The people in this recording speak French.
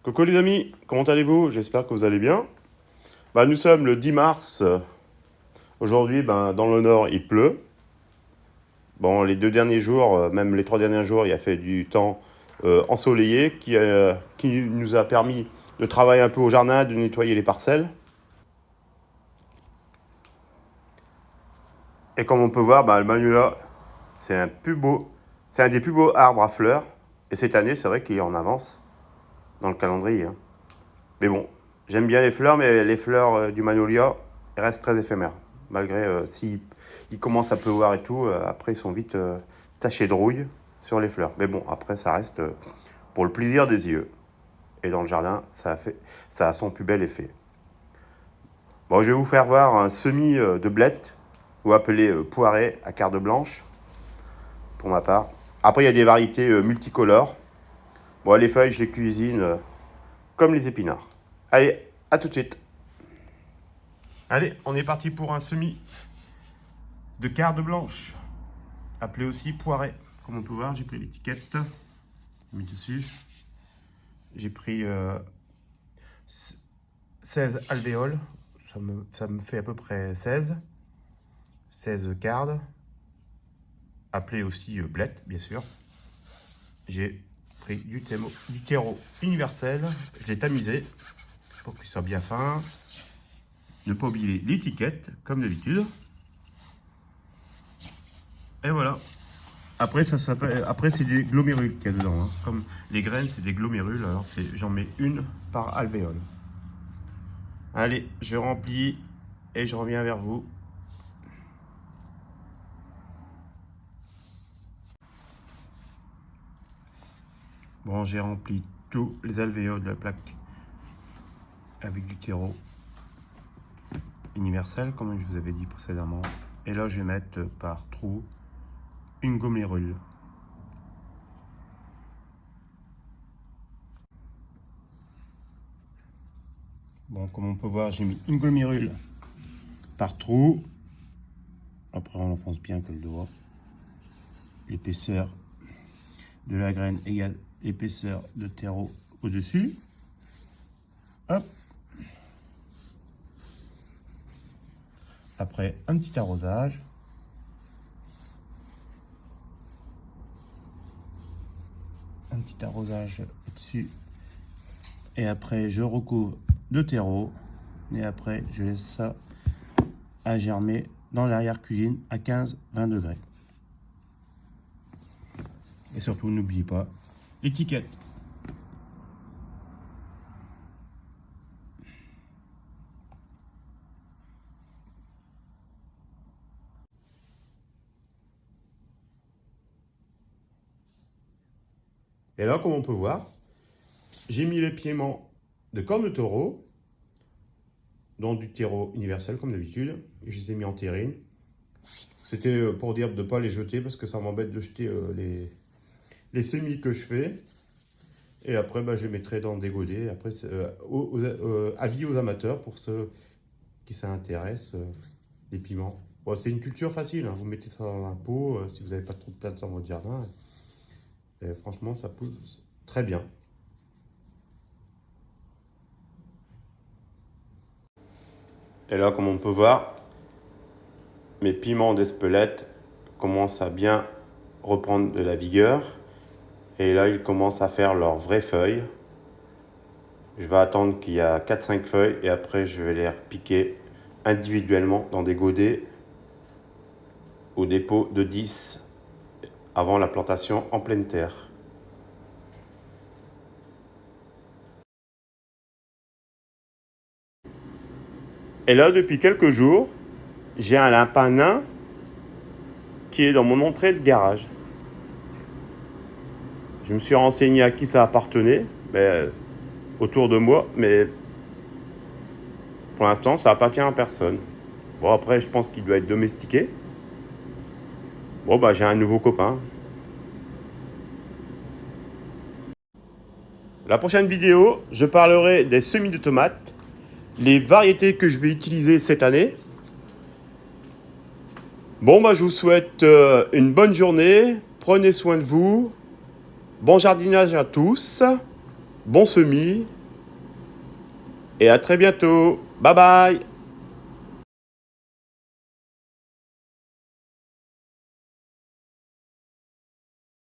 Coucou les amis, comment allez-vous? J'espère que vous allez bien. Nous sommes le 10 mars. Aujourd'hui, dans le nord, il pleut. Bon, les 2 derniers jours, même les 3 derniers jours, il a fait du temps ensoleillé qui nous a permis de travailler un peu au jardin, de nettoyer les parcelles. Et comme on peut voir, le magnolia, c'est c'est un des plus beaux arbres à fleurs. Et cette année, c'est vrai qu'il est en avance dans le calendrier, hein. Mais bon, j'aime bien les fleurs, mais les fleurs du magnolia restent très éphémères. Malgré s'il commence à pleuvoir et tout, après ils sont vite tachés de rouille sur les fleurs. Mais bon, après ça reste pour le plaisir des yeux. Et dans le jardin, ça a son plus bel effet. Bon, je vais vous faire voir un semis de blettes, ou appelé poirée à quarte blanche, pour ma part. Après, il y a des variétés multicolores. Bon, les feuilles, je les cuisine comme les épinards. Allez, à tout de suite. Allez, on est parti pour un semis de quarte blanche, appelé aussi poirée. Comme on peut voir, j'ai pris l'étiquette, mis dessus. J'ai pris 16 alvéoles, ça me fait à peu près 16 cardes, appelé aussi blettes, bien sûr. J'ai pris du terreau universel, je l'ai tamisé pour qu'il soit bien fin. Ne pas oublier l'étiquette, comme d'habitude. Et voilà. Après, c'est des glomérules qu'il y a dedans, hein. Comme les graines, c'est des glomérules, alors j'en mets une par alvéole. Allez, je remplis et je reviens vers vous. Bon, j'ai rempli tous les alvéoles de la plaque avec du terreau universel, comme je vous avais dit précédemment. Et là, je vais mettre par trou une glomérule. Bon, comme on peut voir, j'ai mis une glomérule par trou. Après, on enfonce bien que le doigt. L'épaisseur de la graine égale l'épaisseur de terreau au-dessus. Hop. Après, un petit arrosage. Un petit arrosage au-dessus. Et après, je recouvre de terreau. Et après, je laisse ça à germer dans l'arrière-cuisine à 15-20 degrés. Et surtout, n'oubliez pas l'étiquette. Et là, comme on peut voir, j'ai mis les piéments de corne de taureau dans du terreau universel comme d'habitude. Je les ai mis en terrine. C'était pour dire de ne pas les jeter parce que ça m'embête de jeter les semis que je fais. Et après, je les mettrai dans des godets. Après, avis aux amateurs pour ceux qui s'intéressent, les piments. Bon, c'est une culture facile, hein. Vous mettez ça dans un pot si vous n'avez pas trop de place dans votre jardin. Et franchement, ça pousse très bien. Et là, comme on peut voir, mes piments d'Espelette commencent à bien reprendre de la vigueur. Et là, ils commencent à faire leurs vraies feuilles. Je vais attendre qu'il y a 4-5 feuilles et après, je vais les repiquer individuellement dans des godets ou des pots de 10 avant la plantation en pleine terre. Et là, depuis quelques jours, j'ai un lapin nain qui est dans mon entrée de garage. Je me suis renseigné à qui ça appartenait, autour de moi, mais pour l'instant, ça appartient à personne. Bon, après, je pense qu'il doit être domestiqué. Bon, j'ai un nouveau copain. La prochaine vidéo, je parlerai des semis de tomates, les variétés que je vais utiliser cette année. Bon, je vous souhaite une bonne journée. Prenez soin de vous. Bon jardinage à tous. bon semis et à très bientôt. Bye bye!